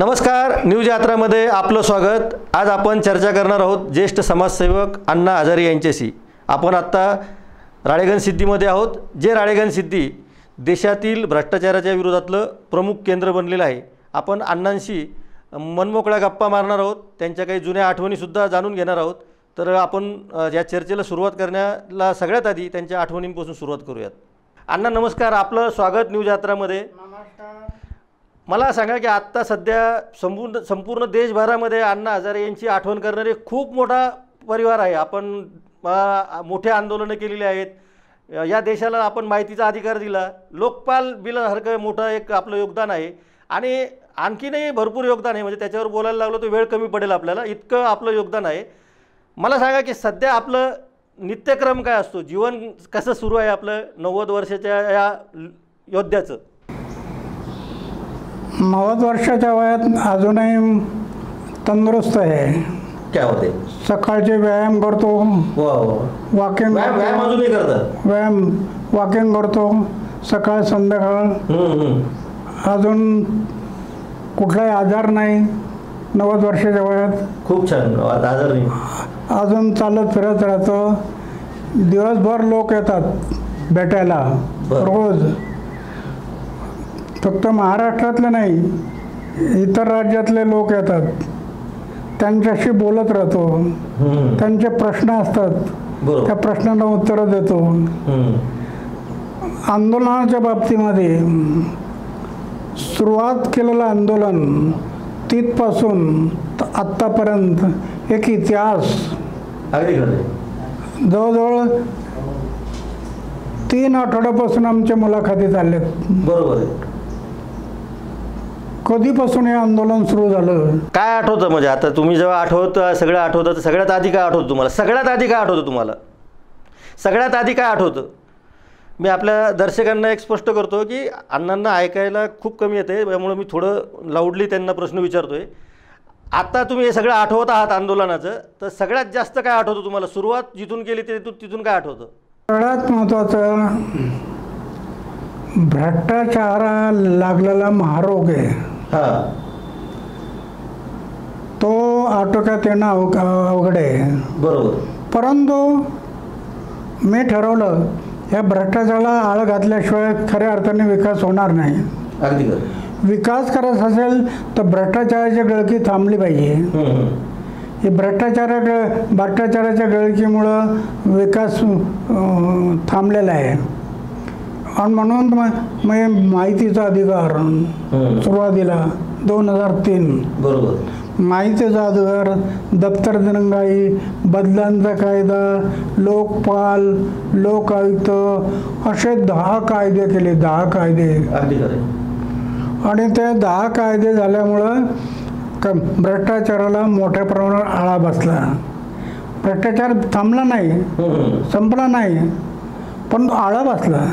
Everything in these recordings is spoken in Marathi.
नमस्कार, न्यूज यात्रामध्ये आपलं स्वागत। आज आपण चर्चा करणार आहोत ज्येष्ठ समाजसेवक अण्णा हजारे यांच्याशी। आपण आत्ता राळेगणसिद्धीमध्ये आहोत, जे राळेगणसिद्धी देशातील भ्रष्टाचाराच्या विरोधातलं प्रमुख केंद्र बनलेलं आहे। आपण अण्णांशी मनमोकळ्या गप्पा मारणार आहोत, त्यांच्या काही जुन्या आठवणीसुद्धा जाणून घेणार आहोत। तर आपण या चर्चेला सुरुवात करण्याला सगळ्यात आधी त्यांच्या आठवणींपासून सुरुवात करूयात। अण्णा नमस्कार, आपलं स्वागत न्यूज यात्रामध्ये। नमस्कार। मला सांगा की आत्ता सध्या संपूर्ण देशभरामध्ये अण्णा हजारे यांची आठवण करणारे खूप मोठा परिवार आहे। आपण मोठे आंदोलनं केलेली आहेत, या देशाला आपण माहितीचा अधिकार दिला, लोकपाल बिलासारखं मोठं एक आपलं योगदान आहे आणि आणखीनही भरपूर योगदान आहे। म्हणजे त्याच्यावर बोलायला लागलो तर वेळ कमी पडेल आपल्याला, इतकं आपलं योगदान आहे। मला सांगा की सध्या आपलं नित्यक्रम काय असतो, जीवन कसं सुरू आहे आपलं 90 वर्षाच्या या योद्ध्याचं? 90 वर्षाच्या वयात अजूनही तंदुरुस्त आहे। काय होते? सकाळचे व्यायाम करतो, वॉकिंग अजूनही करतात, वॉकिंग करतो सकाळ संध्याकाळ। अजून कुठलाही आजार नाही 90 वर्षाच्या वयात। खूप छान, आजार नाही, अजून चालत फिरत राहतो। दिवसभर लोक येतात भेटायला रोज, फक्त महाराष्ट्रातले नाही इतर राज्यातले लोक येतात, त्यांच्याशी बोलत राहतो। त्यांचे प्रश्न असतात, त्या प्रश्नांना उत्तरं देतो। आंदोलनाच्या बाबतीमध्ये सुरुवात केलेलं आंदोलन तिथपासून आत्तापर्यंत एक इतिहास। जवळजवळ 3 आठवड्यापासून आमच्या मुलाखती चाललेत। बरोबर आहे। कधीपासून हे आंदोलन सुरू झालं? काय आठवतं? म्हणजे आता तुम्ही जेव्हा आठवतं सगळं आठवतं, तर सगळ्यात आधी काय आठवतं तुम्हाला? सगळ्यात आधी काय आठवतं तुम्हाला? सगळ्यात आधी काय आठवतं? मी आपल्या दर्शकांना एक स्पष्ट करतो की अण्णांना ऐकायला खूप कमी येते, त्यामुळे मी थोडं लाऊडली त्यांना प्रश्न विचारतोय। आता तुम्ही हे सगळं आठवत आहात आंदोलनाचं, तर सगळ्यात जास्त काय आठवतं तुम्हाला? सुरुवात जिथून केली तिथून काय आठवतं? सगळ्यात महत्त्वाचं भ्रष्टाचाराला लागलेला महारोग आहे, तो आटोक्यात येणं अवघड आहे। बरोबर। परंतु मी ठरवलं या भ्रष्टाचाराला आळ घातल्याशिवाय खऱ्या अर्थाने विकास होणार नाही। अगदी विकास करायचा असेल तर भ्रष्टाचाराची गळकी थांबली पाहिजे। ही भ्रष्टाचाराच्या गळकीमुळं विकास थांबलेला आहे। आणि म्हणून मग माहितीचा अधिकार सुरुवातीला 2003, बरोबर, माहितीचा अधिकार, दप्तर दिरंगाई, बदलांचा कायदा, लोकपाल, लोक आयुक्त, असे 10 कायदे केले, 10 कायदे। आणि ते 10 कायदे झाल्यामुळं भ्रष्टाचाराला मोठ्या प्रमाणावर आळा बसला। भ्रष्टाचार थांबला नाही, संपला नाही, पण आळा बसला।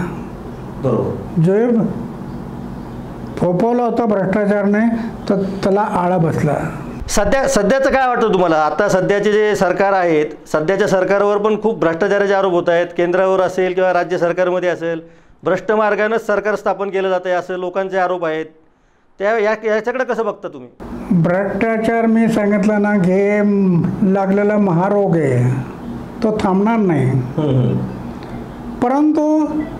जे फोपवलं होतं भ्रष्टाचाराने तर त्याला आळा बसला। सध्याचं काय वाटतं तुम्हाला? आता सध्याचे जे सरकार आहेत, सध्याच्या सरकारवर पण खूप भ्रष्टाचाराचे आरोप होत आहेत। केंद्रावर असेल किंवा राज्य सरकारमध्ये असेल, भ्रष्ट मार्गानंच सरकार स्थापन केलं जातं आहे असं लोकांचे आरोप आहेत। याच्याकडे कसं बघता तुम्ही? भ्रष्टाचार मी सांगितलं ना, हे लागलेला महारोग आहे, तो थांबणार नाही। परंतु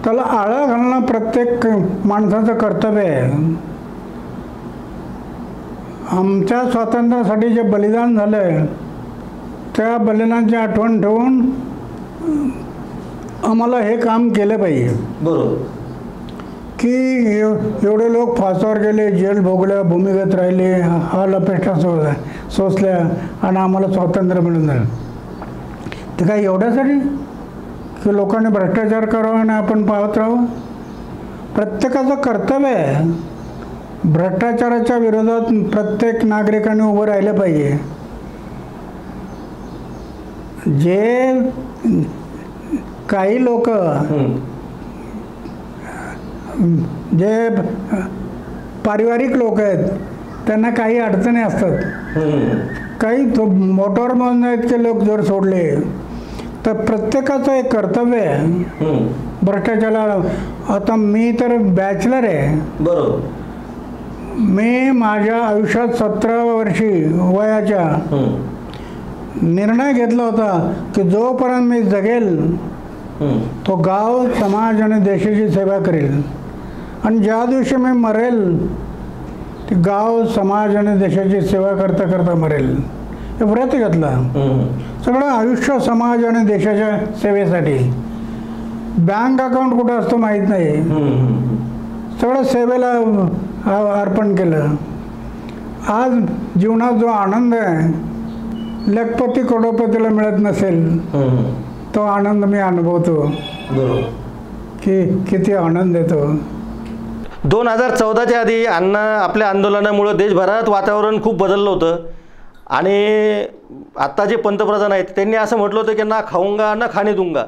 त्याला आळा घालणं प्रत्येक माणसाचं कर्तव्य आहे। आमच्या स्वातंत्र्यासाठी जे बलिदान झालं त्या बलिदानाची आठवण ठेवून आम्हाला हे काम केलं पाहिजे। बरोबर की एवढे लोक फासावर गेले, जेल भोगल्या, भूमिगत राहिले, अपेक्षा सोसल्या आणि आम्हाला स्वातंत्र्य मिळून झालं, ते काय एवढ्यासाठी की लोकांनी भ्रष्टाचार करावा आणि आपण पाहत राहावं? प्रत्येकाचं कर्तव्य आहे। भ्रष्टाचाराच्या विरोधात प्रत्येक नागरिकाने उभं राहिलं पाहिजे। जे काही लोक जे पारिवारिक लोक आहेत त्यांना काही अडचणी असतात, काही मोटरमधून इतके लोक जर सोडले तर प्रत्येकाचं एक कर्तव्य आहे भ्रष्टाचाराला। आता मी तर बॅचलर आहे, बरोबर, मी माझ्या आयुष्यात 17 वर्षी वयाच्या निर्णय घेतला होता की जोपर्यंत मी जगेल तो गाव, समाज आणि देशाची सेवा करेल, आणि ज्या दिवशी मी मरेल ते गाव, समाज आणि देशाची सेवा करता करता मरेल. हे व्रत घेतलं. सगळं आयुष्य समाज आणि देशाच्या सेवेसाठी. बँक अकाउंट कुठं असतो माहीत नाही, सगळं सेवेला अर्पण केलं. आज जीवनात जो आनंद आहे, लखपती करोडपतीला मिळत नसेल तो आनंद मी अनुभवतो की किती आनंद येतो. 2014च्या आधी अण्णा आपल्या आंदोलनामुळे देशभरात वातावरण खूप बदललं होतं, आणि आत्ता जे पंतप्रधान आहेत त्यांनी असं म्हटलं होतं की ना खाऊंगा ना खाणे दूंगा.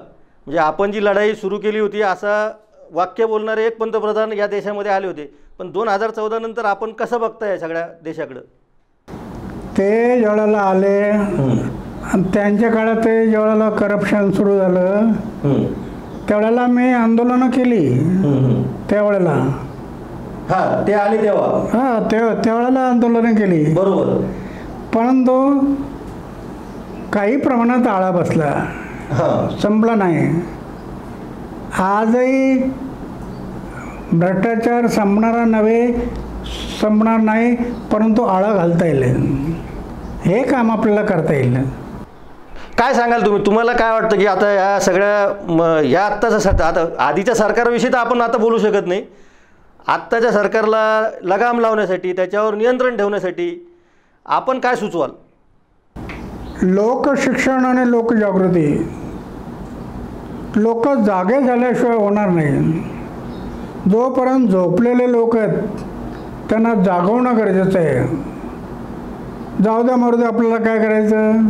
म्हणजे आपण जी लढाई सुरू केली होती असं वाक्य बोलणारे एक पंतप्रधान या देशामध्ये आले होते. पण 2014 नंतर आपण कसं बघताय सगळ्या देशाकडं? ते ज्यावेळेला आले आणि त्यांच्या काळात ते ज्यावेळेला करप्शन सुरू झालं त्यावेळेला मी आंदोलनं केली. त्यावेळेला ते आले तेव्हा त्यावेळेला आंदोलनं केली, बरोबर. परंतु काही प्रमाणात आळा बसला, संपला नाही. आजही भ्रष्टाचार संपणार नाही, परंतु आळा घालता येईल. हे काम आपल्याला करता येईल. काय सांगाल तुम्ही? तुम्हाला काय वाटतं की आता या सगळ्या या आत्ताचं आता आधीच्या सरकारविषयी तर आपण आता बोलू शकत नाही, आत्ताच्या सरकारला लगाम लावण्यासाठी, त्याच्यावर नियंत्रण ठेवण्यासाठी आपण काय सुचवाल? लोकशिक्षण आणि लोकजागृती. लोक जागे झाल्याशिवाय होणार नाही. जोपर्यंत झोपलेले लोक आहेत त्यांना जागवणं गरजेचं आहे. जाऊ द्या मरू दे आपल्याला काय करायचं,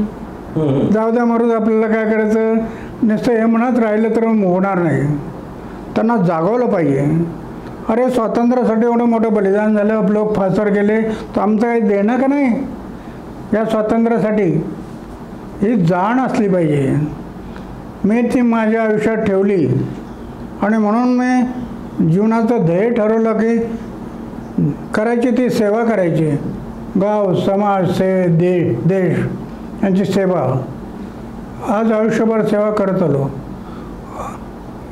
जाऊ द्या मरू दे आपल्याला काय करायचं, नुसतं हे म्हणत राहिलं तर होणार नाही. त्यांना जागवलं पाहिजे. अरे स्वातंत्र्यासाठी एवढं मोठं बलिदान झालं, लोक फासावर गेले, तर आमचं काही देणं का नाही या स्वातंत्र्यासाठी? ही जाण असली पाहिजे. मी ती माझ्या आयुष्यात ठेवली, आणि म्हणून मी जीवनाचं ध्येय ठरवलं की करायची ती सेवा करायची. गाव, समाज, देश यांची सेवा. आज आयुष्यभर सेवा करत आलो.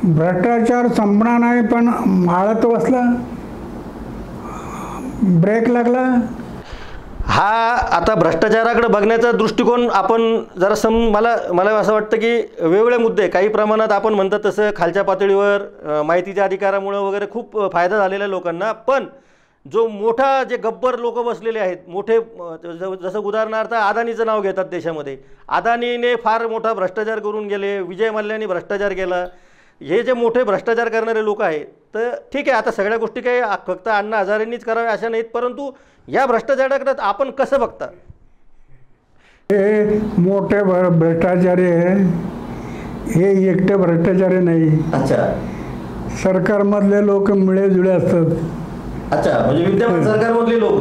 भ्रष्टाचार संपणार नाही, पण आळत बसला, ब्रेक लागला. आता भ्रष्टाचाराकडे बघण्याचा दृष्टिकोन आपण जरा मला असं वाटतं की वेगवेगळे मुद्दे, काही प्रमाणात आपण म्हणतात तसं खालच्या पातळीवर माहितीच्या अधिकारामुळे वगैरे खूप फायदा झालेला आहे लोकांना, पण जो मोठा जे गब्बर लोक बसलेले आहेत, मोठे, जसं उदाहरणार्थ अदानीचं नाव घेतात देशामध्ये, अदानीने फार मोठा भ्रष्टाचार करून गेले, विजय मल्ल्याने भ्रष्टाचार केला. हे जे मोठे भ्रष्टाचार करणारे लोक आहेत, तर ठीक आहे, आता सगळ्या गोष्टी काही फक्त अण्णा हजारेंनीच कराव्या अशा नाहीत, परंतु या भ्रष्टाचाराकडे आपण कसं बघता? हे मोठे भ्रष्टाचारी आहे, हे एकटे भ्रष्टाचारी नाही. अच्छा. सरकारमधले लोक मिळेजुळे असतात. अच्छा, म्हणजे विद्यमान सरकारमधले लोक.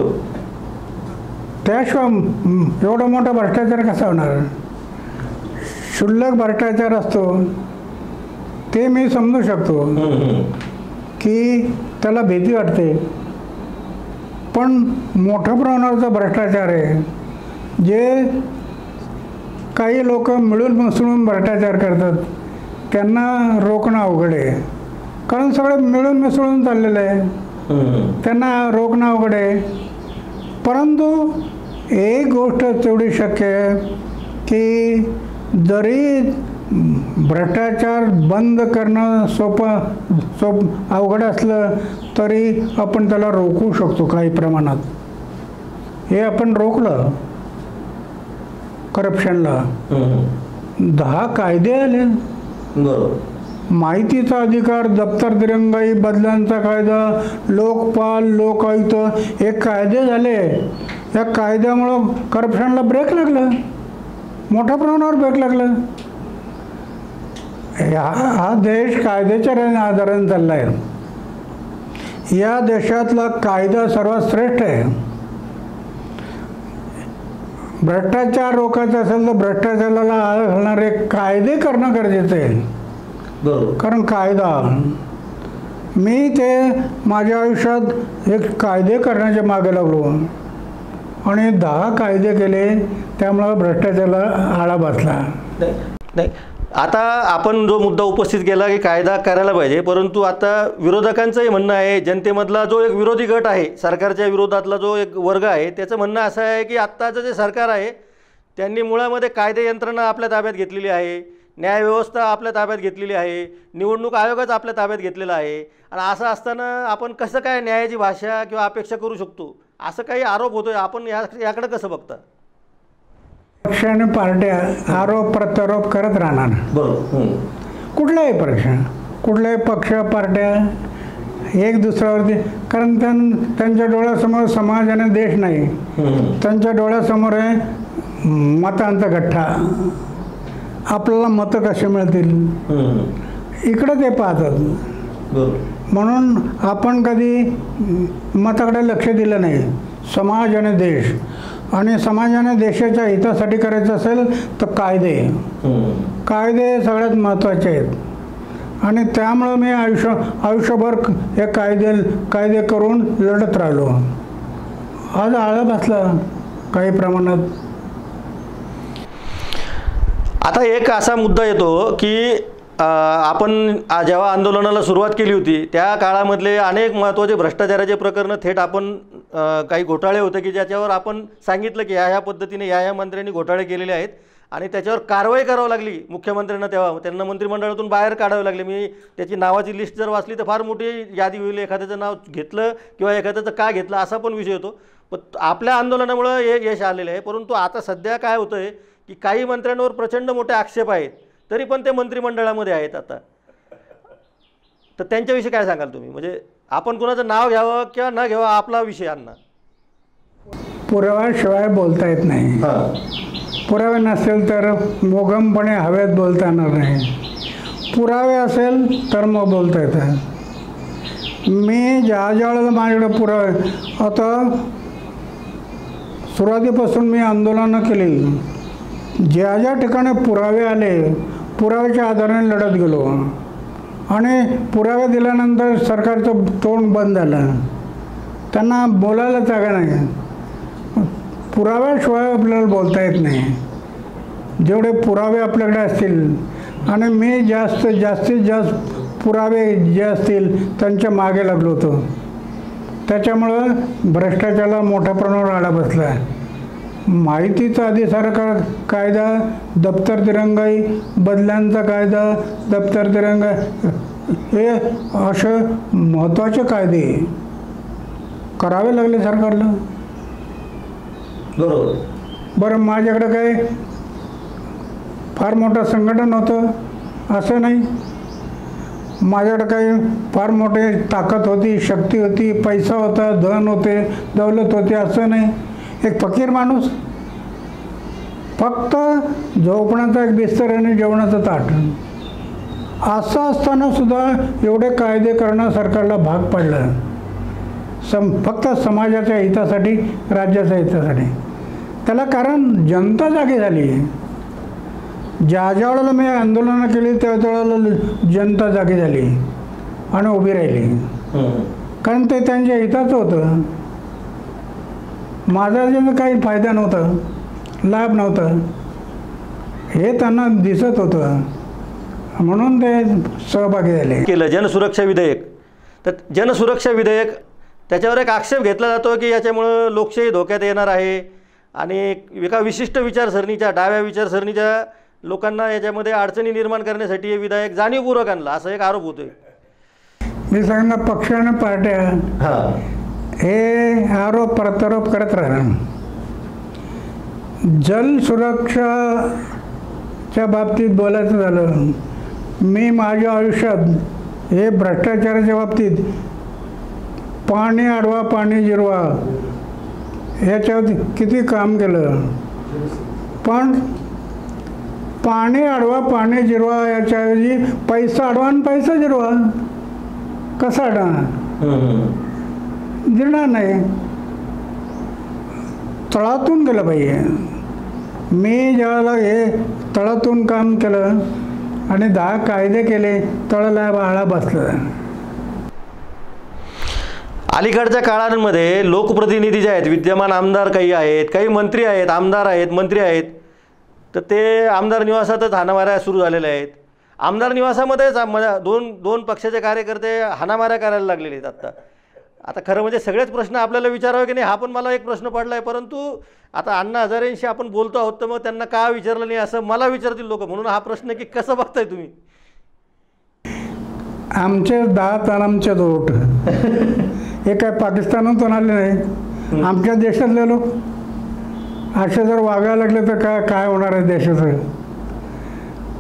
त्याशिवाय एवढा मोठा भ्रष्टाचार कसा होणार? क्षुल्लक भ्रष्टाचार असतो ते मी समजू शकतो की त्याला भीती वाटते, पण मोठ्या प्रमाणावरचा भ्रष्टाचार आहे, जे काही लोक मिळून मिसळून भ्रष्टाचार करतात त्यांना रोखणं अवघड आहे. कारण सगळं मिळून मिसळून चाललेलं आहे, त्यांना रोखणं अवघड आहे. परंतु एक गोष्ट तेवढी शक्य आहे की जरी भ्रष्टाचार बंद करणं अवघड असलं तरी आपण त्याला रोखू शकतो काही प्रमाणात. हे आपण रोखलं करप्शनला. 10 कायदे आले. माहितीचा अधिकार, दप्तर दिरंगाई, बदल्यांचा कायदा, लोकपाल, लोकायुक्त, हे कायदे झाले. या कायद्यामुळं करप्शनला ब्रेक लागलं, मोठ्या प्रमाणावर ब्रेक लागलं. हा देश कायद्याच्या आधाराने चालला आहे. या देशातला कायदा सर्वात श्रेष्ठ आहे. भ्रष्टाचार रोखायचा असेल तर भ्रष्टाचाराला आळा घालणारे कायदे करणं गरजेचं आहे. कारण कायदा मी ते माझ्या आयुष्यात एक कायदे करण्याच्या मागे लागलो आणि 10 कायदे केले, त्यामुळं भ्रष्टाचाराला आळा बसला. नाही, आता आपण जो मुद्दा उपस्थित केला की कायदा करायला पाहिजे, परंतु आता विरोधकांचंही म्हणणं आहे, जनतेमधला जो एक विरोधी गट आहे, सरकारच्या विरोधातला जो एक वर्ग आहे, त्याचं म्हणणं असं आहे की आत्ताचं जे सरकार आहे त्यांनी मुळामध्ये कायदे यंत्रणा आपल्या ताब्यात घेतलेली आहे, न्यायव्यवस्था आपल्या ताब्यात घेतलेली आहे, निवडणूक आयोगच आपल्या ताब्यात घेतलेला आहे. आणि असं असताना आपण कसं काय न्यायाची भाषा किंवा अपेक्षा करू शकतो, असं काही आरोप होतोय. आपण याकडे कसं बघता? पक्ष आणि पार्ट्या आरोप प्रत्यारोप करत राहणार. बरोबर. कुठलाही पक्ष, कुठलाही पक्ष पार्ट्या एक दुसऱ्यावरती, कारण त्यांच्या डोळ्यासमोर समाज आणि देश नाही, त्यांच्या डोळ्यासमोर आहे मतांचा गठ्ठा. आपल्याला मतं कशी मिळतील इकडं ते पाहतात. म्हणून आपण कधी मताकडे लक्ष दिलं नाही. समाज आणि देश, आणि समाजाने देशाच्या हितासाठी करायचं असेल तर कायदे सगळ्यात महत्त्वाचे आहेत. आणि त्यामुळं मी आयुष्यभर हे कायदे करून लढत राहिलो. आज आळा बसला काही प्रमाणात. आता एक असा मुद्दा येतो की आपण जेव्हा आंदोलनाला सुरुवात केली होती त्या काळामधले अनेक महत्त्वाचे भ्रष्टाचाराचे प्रकरणं थेट आपण काही घोटाळे होते की ज्याच्यावर आपण सांगितलं की ह्या पद्धतीने ह्या मंत्र्यांनी घोटाळे केलेले आहेत आणि त्याच्यावर कारवाई करावी लागली मुख्यमंत्र्यांना. तेव्हा त्यांना मंत्रिमंडळातून बाहेर काढावे लागले. मी त्याची नावाची लिस्ट जर वाचली तर फार मोठी यादी होईल. एखाद्याचं नाव घेतलं किंवा एखाद्याचं का घेतलं असा पण विषय होतो. पण आपल्या आंदोलनामुळं हे यश आलेलं आहे. परंतु आता सध्या काय होतं आहे की काही मंत्र्यांवर प्रचंड मोठे आक्षेप आहेत, तरी पण ते मंत्रिमंडळामध्ये आहेत आता. तर त्यांच्याविषयी काय सांगाल तुम्ही? म्हणजे आपण कोणाचं नाव घ्यावं किंवा न घ्यावं आपला विषय अण्णा. पुराव्याशिवाय बोलता येत नाही. पुरावे नसेल तर मोगमपणे हवेत बोलता येणार नाही. पुरावे असेल तर मग बोलता येतं. मी ज्या वेळेला माझ्याकडे पुरावे, आता सुरुवातीपासून मी आंदोलनं केली, ज्या ठिकाणी पुरावे आले पुराव्याच्या आधाराने लढत गेलो. आणि पुरावे दिल्यानंतर सरकारचं तोंड बंद झालं, त्यांना बोलायला जागा नाही. पुराव्याशिवाय आपल्याला बोलता येत नाही. जेवढे पुरावे आपल्याकडे असतील, आणि मी जास्तीत जास्त पुरावे जे असतील त्यांच्या मागे लागलो होतो, त्याच्यामुळं भ्रष्टाचाराला मोठ्या प्रमाणावर आळा बसला. माहितीचा अधिकाराचा कायदा, दप्तर दिरंगाई, बदल्यांचा कायदा, दप्तर दिरंगाई, हे असे महत्त्वाचे कायदे करावे लागले सरकारला. बरोबर. बरं, माझ्याकडे काय फार मोठं संघटन होतं असं नाही. माझ्याकडे काही फार मोठी ताकद होती, शक्ती होती, पैसा होता, धन होते, दौलत होती असं नाही. एक फकीर माणूस, फक्त झोपण्याचा एक बिस्तर आणि जेवणाचं ताट, असं असताना सुद्धा एवढे कायदे करणं सरकारला भाग पडलं. फक्त समाजाच्या हितासाठी, राज्याच्या हितासाठी. त्याला कारण जनता जागी झाली. ज्या वेळेला मी आंदोलनं केली त्यावेळेला जनता जागी झाली आणि उभी राहिली, कारण ते त्यांच्या हिताचं होतं. माझा ज्याचा काही फायदा नव्हता, लाभ नव्हता, हे त्यांना दिसत होतं, म्हणून ते सहभागी झाले. केलं जनसुरक्षा विधेयक. तर जनसुरक्षा विधेयक त्याच्यावर एक आक्षेप घेतला जातो की याच्यामुळं लोकशाही धोक्यात येणार आहे आणि एका विशिष्ट विचारसरणीच्या, डाव्या विचारसरणीच्या लोकांना याच्यामध्ये अडचणी निर्माण करण्यासाठी हे विधेयक जाणीवपूर्वक आणलं, असा एक आरोप होतोय. मी सांगितलं पक्ष आणि पार्ट्या हे आरोप प्रत्यारोप करत राहणार. जल सुरक्षाच्या बाबतीत बोलायचं झालं, मी माझ्या आयुष्यात हे भ्रष्टाचाराच्या बाबतीत पाणी अडवा पाणी जिरवा ह्याच्यावर किती काम केलं. पण पाणी अडवा पाणी जिरवा याच्याऐवजी पैसा अडवा आणि पैसा जिरवा. कसा अडवा? जिरणार नाही. तळातून गेलं पाहिजे. मी ज्यावेळेला हे तळातून काम केलं आणि 10 कायदे केले, तळाला आळा बसलं. अलीकडच्या काळांमध्ये लोकप्रतिनिधी जे आहेत, विद्यमान आमदार काही आहेत, काही मंत्री आहेत, आमदार आहेत, मंत्री आहेत, तर ते आमदार निवासातच हाणामाऱ्या सुरू झालेल्या आहेत. आमदार निवासामध्येच दोन पक्षाचे कार्यकर्ते हाणामाऱ्या करायला लागलेले आहेत. आता खरं म्हणजे सगळेच प्रश्न आपल्याला विचारावे की नाही, हा पण मला एक प्रश्न पडला आहे. परंतु आता अण्णा हजारेंशी आपण बोलतो आहोत, तर मग त्यांना का विचारलं नाही असं मला विचारतील लोक. म्हणून हा प्रश्न की कसं बघताय तुम्ही? आमचे 10 आणि आमचे 2 हे काय पाकिस्तानातून आले नाही, आमच्या देशातले लोक. असे जर वागायला लागले तर काय होणार आहे देशाचं?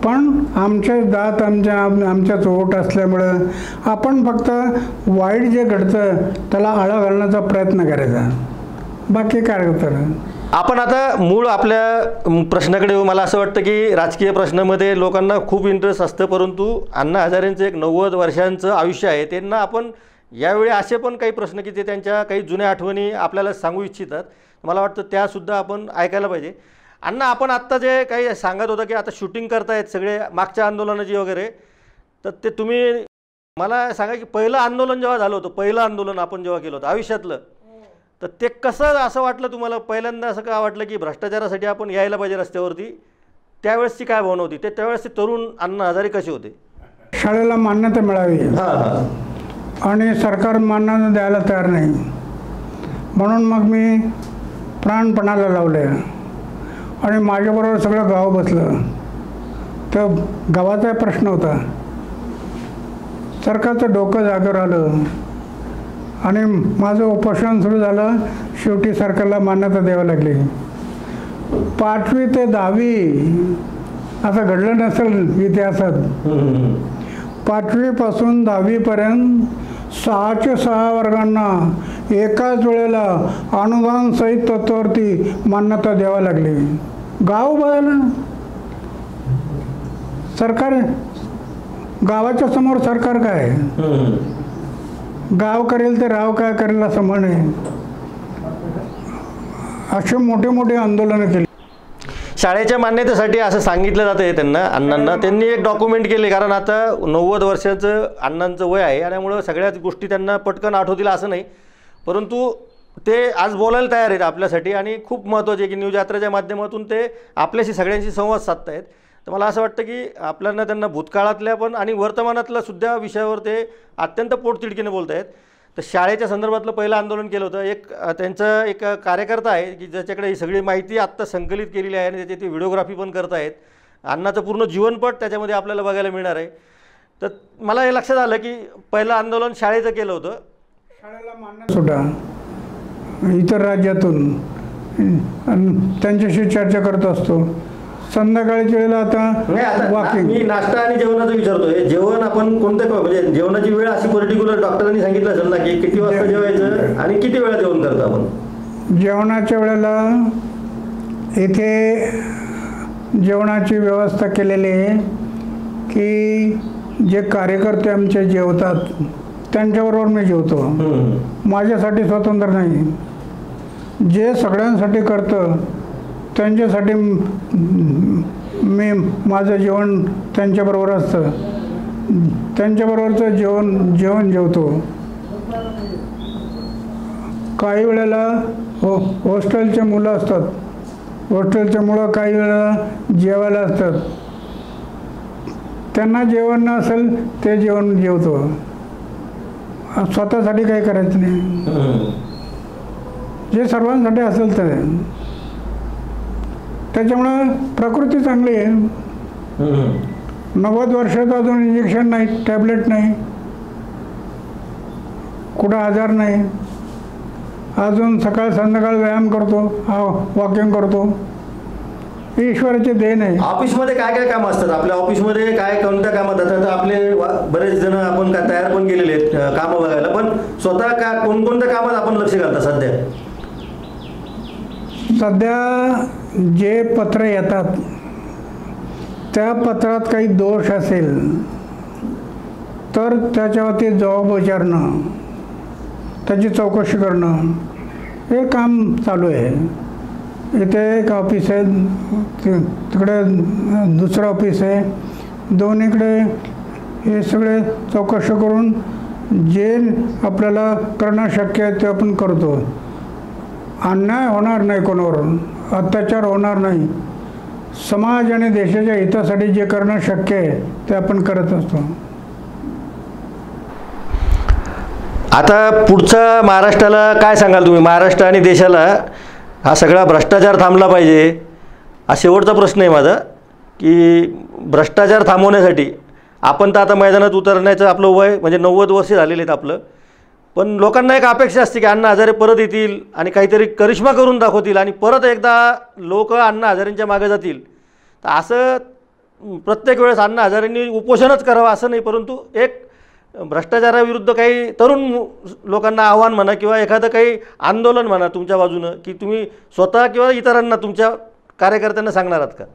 पण आमचे 10 आमच्याच वोट असल्यामुळं आपण फक्त वाईट जे घडतं त्याला आळा घालण्याचा प्रयत्न करायचा, बाकी काय होतं. आपण आता मूळ आपल्या प्रश्नाकडे येऊ. मला असं वाटतं की राजकीय प्रश्नामध्ये लोकांना खूप इंटरेस्ट असतं, परंतु अण्णा हजारेंचं एक 90 वर्षांचं आयुष्य आहे. त्यांना आपण यावेळी असे पण काही प्रश्न की ते त्यांच्या काही जुन्या आठवणी आपल्याला सांगू इच्छितात, मला वाटतं त्यासुद्धा आपण ऐकायला पाहिजे. अण्णा, आपण आत्ता जे काही सांगत होतं की आता शूटिंग करतायत सगळे मागच्या आंदोलनाची वगैरे, तर ते तुम्ही मला सांगा की पहिलं आंदोलन जेव्हा झालं होतं, पहिलं आंदोलन आपण जेव्हा केलं होतं आयुष्यातलं, तर ते कसं असं वाटलं तुम्हाला? पहिल्यांदा असं का वाटलं की भ्रष्टाचारासाठी आपण यायला पाहिजे रस्त्यावरती? त्यावेळेसची काय भावना होती? त्यावेळेस ते तरुण अण्णा हजारे कसे होते? शाळेला मान्यता मिळावी आणि सरकार मान्यता द्यायला तयार नाही, म्हणून मग मी प्राणपणाला लावले आणि माझ्याबरोबर सगळं गाव बसलं. तर गावाचा प्रश्न होता, सरकारचं डोकं जागेवर आलं आणि माझं उपोषण सुरू झालं. शेवटी सरकारला मान्यता द्यावी लागली. 5वी ते 10वी असं घडलं नसेल इतिहासात. 5वी पासून 10वीपर्यंत 6च्या 6 वर्गांना एकाच वेळेला अनुदान सहित तत्वावरती मान्यता द्यावी लागली. गाव बदललं. सरकार, गावाच्या समोर सरकार काय? गाव करेल ते राव काय करेल असं म्हणे. असे मोठे मोठे आंदोलनं केली. शाळेच्या मान्यतेसाठी असं सांगितलं जातं त्यांना, अण्णांना. त्यांनी एक डॉक्युमेंट केले, कारण आता 90 वर्षाचं अण्णांचं वय आहे आणि त्यामुळं सगळ्याच गोष्टी त्यांना पटकन आठवतील असं नाही, परंतु ते आज बोलायला तयार आहेत आपल्यासाठी. आणि खूप महत्त्वाचे आहे की न्यूज यात्राच्या माध्यमातून ते आपल्याशी सगळ्यांशी संवाद साधत आहेत. तर मला असं वाटतं की आपल्याला त्यांना भूतकाळातल्या पण आणि वर्तमानातल्या सुद्धा विषयावर ते अत्यंत पोटतिडकीने बोलत आहेत. तर शाळेच्या संदर्भातलं पहिलं आंदोलन केलं होतं. त्यांचा एक कार्यकर्ता आहे की ज्याच्याकडे ही सगळी माहिती आत्ता संकलित केलेली आहे आणि त्याची ते व्हिडिओग्राफी पण करत आहेत. अण्णाचं पूर्ण जीवनपट त्याच्यामध्ये आपल्याला बघायला मिळणार आहे. तर मला हे लक्षात आलं की पहिलं आंदोलन शाळेचं केलं होतं. शाळेला मान्यता सुद्धा इतर राज्यातून त्यांच्याशी चर्चा करत असतो. संध्याकाळच्या वेळेला आता वॉकिंग. मी नाश्ता आणि जेवणाचं विचारतोय. जेवण आपण कोणत्या, म्हणजे जेवणाची वेळ अशी पर्टिक्युलर डॉक्टरांनी सांगितलं असेल ना की किती वाजता जेवायचं आणि किती वेळा जेवण करतो आपण? जेवणाच्या वेळेला इथे जेवणाची व्यवस्था केलेली आहे की जे कार्यकर्ते आमचे जेवतात त्यांच्याबरोबर मी जेवतो. माझ्यासाठी स्वतंत्र नाही. जे सगळ्यांसाठी करतं त्यांच्यासाठी मी माझं जेवण त्यांच्याबरोबर असतं. त्यांच्याबरोबरचं जेवण जेवतो. काही वेळेला हॉस्टेलचे मुलं असतात. हॉस्टेलचे मुलं काही वेळेला जेवायला असतात. त्यांना जेवण नसेल ते जेवण जेवतो. स्वतःसाठी काही करायचं नाही. जे सर्वांसाठी असेल तर. त्याच्यामुळं प्रकृती चांगली आहे. 90 वर्षात अजून इंजेक्शन नाही, टॅबलेट नाही, कुठं आजार नाही. अजून सकाळ संध्याकाळ व्यायाम करतो, वॉकिंग करतो. ईश्वराचे देण आहे. ऑफिसमध्ये काय काय कामं असतात आपल्या ऑफिसमध्ये? काय कोणत्या कामात असतात? आपले बरेच जण आपण काय तयार पण केलेले आहेत कामं बघायला, पण स्वतः का कोणकोणत्या कामात आपण लक्ष घालता सध्या? सध्या जे पत्र येतात त्या पत्रात काही दोष असेल तर त्याच्यावरती जबाब विचारणं, त्याची चौकशी करणं, हे काम चालू आहे. इथे एक ऑफिस आहे, तिकडे दुसरं ऑफिस आहे. दोन्हीकडे हे सगळे चौकशी करून जे आपल्याला करणं शक्य आहे ते आपण करतो. अन्याय होणार नाही, कोणावर अत्याचार होणार नाही. समाज आणि देशाच्या हितासाठी जे करणं शक्य आहे ते आपण करत असतो. आता पुढचं महाराष्ट्राला काय सांगाल तुम्ही? महाराष्ट्र आणि देशाला हा सगळा भ्रष्टाचार थांबला पाहिजे, हा शेवटचा प्रश्न आहे माझा, की भ्रष्टाचार थांबवण्यासाठी आपण तर आता मैदानात उतरण्याचं आपलं वय म्हणजे 90 वर्ष झालेले आहेत आपलं, पण लोकांना एक अपेक्षा असते की अण्णा हजारे परत येतील आणि काहीतरी करिश्मा करून दाखवतील आणि परत एकदा लोक अण्णा हजारेंच्या मागे जातील. तर असं प्रत्येक वेळेस अण्णा हजारेंनी उपोषणच करावं असं नाही, परंतु एक भ्रष्टाचाराविरुद्ध काही तरुण लोकांना आव्हान म्हणा किंवा एखादं काही आंदोलन म्हणा तुमच्या बाजूनं, की तुम्ही स्वतः किंवा इतरांना तुमच्या कार्यकर्त्यांना सांगणार आहात का?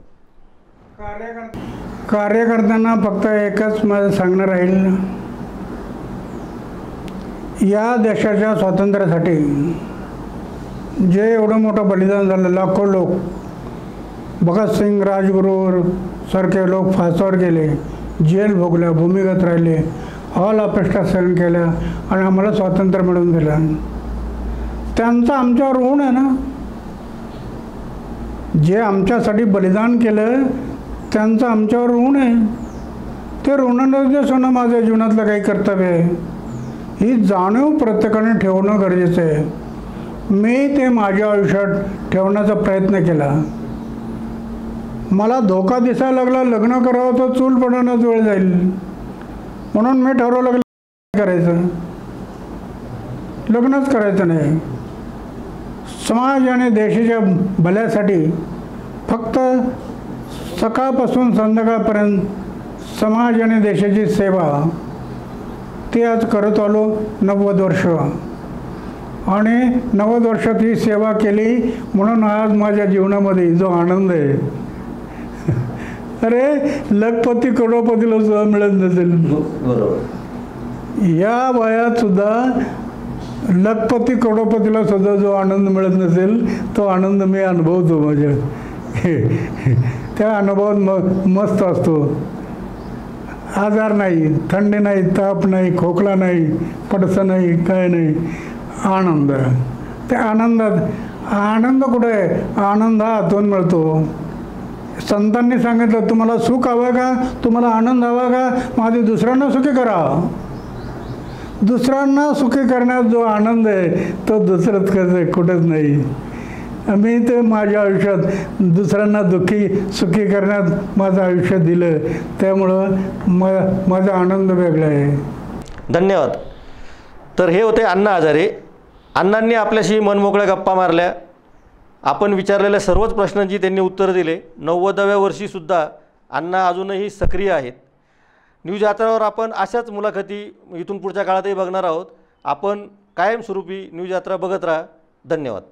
कार्यकर्त्यांना फक्त एकच माझं सांगणं राहील, या देशाच्या स्वातंत्र्यासाठी जे एवढं मोठं बलिदान झालं, लाखो लोक, भगतसिंग, राजगुरू सारखे लोक फासावर गेले, जेल भोगल्या, भूमिगत राहिले, हॉल अपेक्षा सहन केल्या आणि आम्हाला स्वातंत्र्य मिळवून दिलं. त्यांचं आमच्यावर ऋण आहे ना. जे आमच्यासाठी बलिदान केलं त्यांचं आमच्यावर ऋण आहे. ते ऋणानुदेश होणं माझ्या जीवनातलं काही कर्तव्य आहे. ही जाणीव प्रत्येकाने ठेवणं गरजेचं आहे. मी ते माझ्या आयुष्यात ठेवण्याचा प्रयत्न केला. मला धोका दिसायला लागला, लग्न करावं तर चूल पडण्याच वेळ जाईल, म्हणून मी ठरवलं लागलं करायचं, लग्नच करायचं नाही. समाज आणि देशाच्या भल्यासाठी फक्त सकाळपासून संध्याकाळपर्यंत समाज आणि देशाची सेवा ती आज करत आलो 90 वर्ष. आणि 90 वर्षात ही सेवा केली म्हणून आज माझ्या जीवनामध्ये जो आनंद आहे, अरे लखपती करोडपतीला सुद्धा मिळत नसेल. या वयात सुद्धा लखपती करोडपतीला सुद्धा जो आनंद मिळत नसेल तो आनंद मी अनुभवतो माझ्या. त्या अनुभवात मस्त असतो. आजार नाही, थंडी नाही, ताप नाही, खोकला नाही, पडसं नाही, काय नाही, आनंद. त्या आनंदात आनंद कुठे आहे? आनंद हा आतून मिळतो. संतांनी सांगितलं, तुम्हाला सुख हवं का, तुम्हाला आनंद हवा का, माझे दुसऱ्यांना सुखी करा. दुसऱ्यांना सुखी करण्यात जो आनंद आहे तो दुसरंच कसं कुठंच नाही. मी ते माझ्या आयुष्यात दुसऱ्यांना सुखी करण्यात माझं आयुष्य दिलं, त्यामुळं माझा आनंद वेगळा आहे. धन्यवाद. तर हे होते अण्णा हजारे. अण्णांनी आपल्याशी मनमोकळ्या गप्पा मारल्या. आपण विचारलेल्या सर्वच प्रश्नांची त्यांनी उत्तरं दिले. 90व्या वर्षीसुद्धा अण्णा अजूनही सक्रिय आहेत. न्यूज यात्रावर आपण अशाच मुलाखती इथून पुढच्या काळातही बघणार आहोत. आपण कायमस्वरूपी न्यूज यात्रा बघत राहा. धन्यवाद.